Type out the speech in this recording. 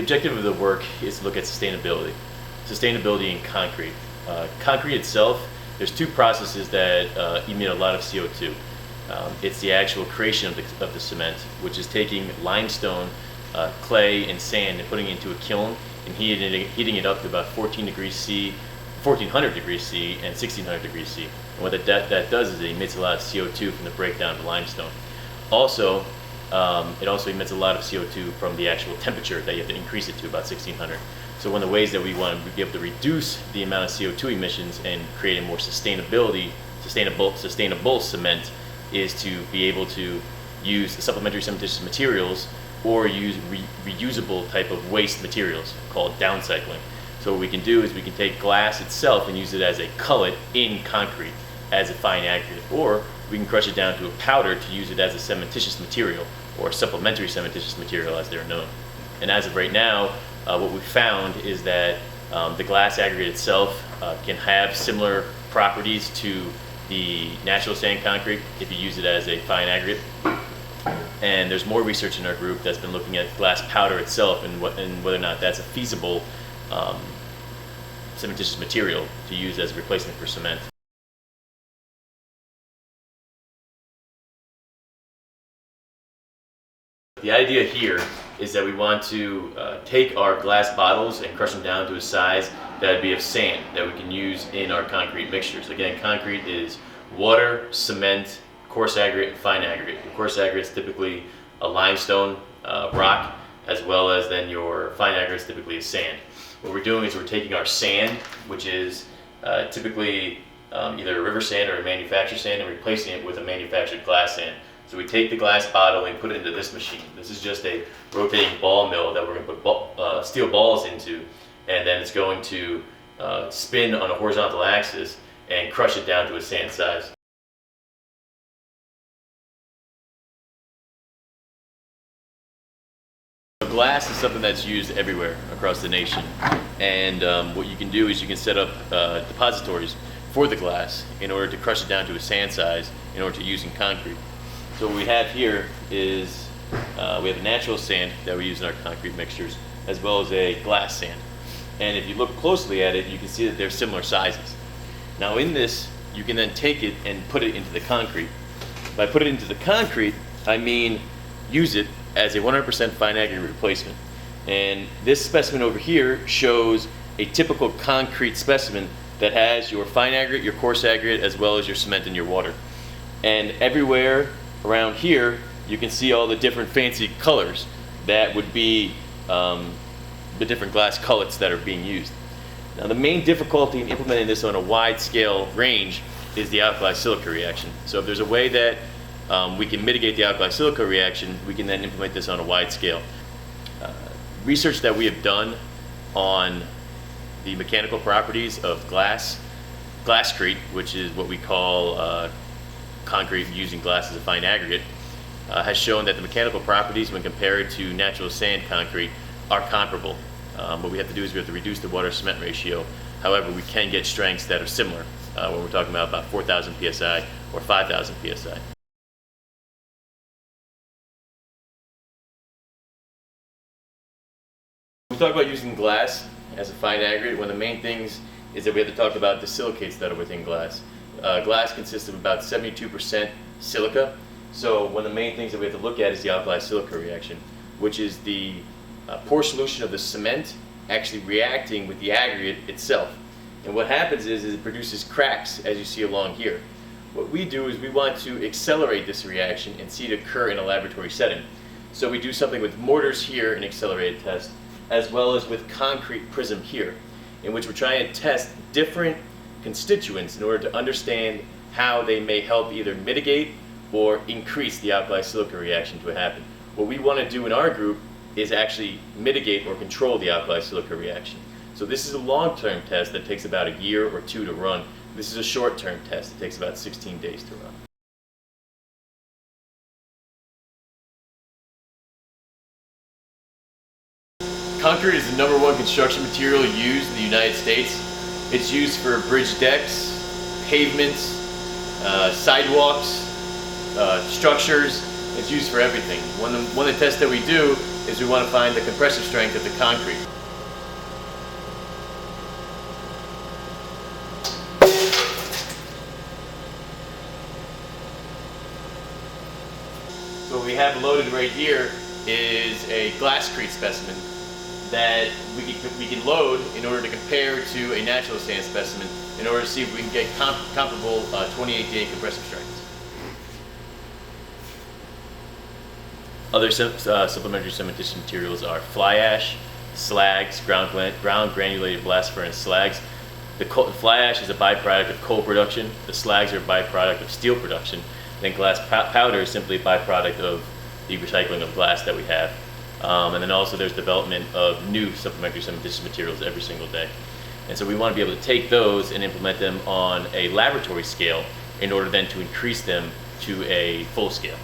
objective of the work is to look at sustainability. Sustainability in concrete. Concrete itself, there's two processes that emit a lot of CO2. It's the actual creation of the cement, which is taking limestone, clay, and sand and putting it into a kiln and heating it up to about 1400 degrees C and 1600 degrees C. And what that does is it emits a lot of CO2 from the breakdown of the limestone. Also, it also emits a lot of CO2 from the actual temperature that you have to increase it to about 1600. So one of the ways that we want to be able to reduce the amount of CO2 emissions and create a more sustainable cement is to be able to use supplementary cementitious materials or use reusable type of waste materials called downcycling. So what we can do is we can take glass itself and use it as a cullet in concrete as a fine aggregate, or we can crush it down to a powder to use it as a cementitious material or supplementary cementitious material as they're known. And as of right now, what we found is that the glass aggregate itself can have similar properties to the natural sand concrete if you use it as a fine aggregate. And there's more research in our group that's been looking at glass powder itself and whether or not that's a feasible cementitious material to use as a replacement for cement. The idea here is that we want to take our glass bottles and crush them down to a size that would be of sand that we can use in our concrete mixtures. Again, concrete is water, cement, coarse aggregate, and fine aggregate. The coarse aggregate is typically a limestone rock, as well as then your fine aggregate is typically a sand. What we're doing is we're taking our sand, which is typically either a river sand or a manufactured sand, and replacing it with a manufactured glass sand. So we take the glass bottle and put it into this machine. This is just a rotating ball mill that we're going to put steel balls into, and then it's going to spin on a horizontal axis and crush it down to a sand size. Glass is something that's used everywhere across the nation, and what you can do is you can set up depositories for the glass in order to crush it down to a sand size in order to use in concrete. So what we have here is we have a natural sand that we use in our concrete mixtures, as well as a glass sand. And if you look closely at it, you can see that they're similar sizes. Now in this, you can then take it and put it into the concrete. By put it into the concrete, I mean use it as a 100% fine aggregate replacement. And this specimen over here shows a typical concrete specimen that has your fine aggregate, your coarse aggregate, as well as your cement and your water. And everywhere around here, you can see all the different fancy colors that would be the different glass cullets that are being used. Now the main difficulty in implementing this on a wide scale range is the alkali-silicate reaction. So if there's a way that we can mitigate the alkali-silicate reaction, we can then implement this on a wide scale. Research that we have done on the mechanical properties of Glass-crete, which is what we call concrete using glass as a fine aggregate, has shown that the mechanical properties when compared to natural sand concrete are comparable. What we have to do is we have to reduce the water cement ratio. However, we can get strengths that are similar when we're talking about 4,000 psi or 5,000 psi. We talk about using glass as a fine aggregate. One of the main things is that we have to talk about the silicates that are within glass. Glass consists of about 72% silica. So one of the main things that we have to look at is the alkali-silicate reaction, which is the pore solution of the cement actually reacting with the aggregate itself. And what happens is it produces cracks, as you see along here. What we do is we want to accelerate this reaction and see it occur in a laboratory setting. So we do something with mortars here, an accelerated test, as well as with concrete prism here, in which we're trying to test different constituents in order to understand how they may help either mitigate or increase the alkali-silicate reaction to happen. What we want to do in our group is actually mitigate or control the alkali-silicate reaction. So this is a long-term test that takes about a year or two to run. This is a short-term test that takes about 16 days to run. Concrete is the #1 construction material used in the United States. It's used for bridge decks, pavements, sidewalks, structures. It's used for everything. One of the tests that we do is we want to find the compressive strength of the concrete. So what we have loaded right here is a Glass-crete specimen that we can load in order to compare to a natural sand specimen in order to see if we can get comparable 28-day compressive strengths. Other supplementary cementitious materials are fly ash, slags, ground granulated blast furnace slags. The fly ash is a byproduct of coal production. The slags are a byproduct of steel production. Then glass powder is simply a byproduct of the recycling of glass that we have. And then also there's development of new supplementary cementitious materials every single day. And so we want to be able to take those and implement them on a laboratory scale in order then to increase them to a full scale.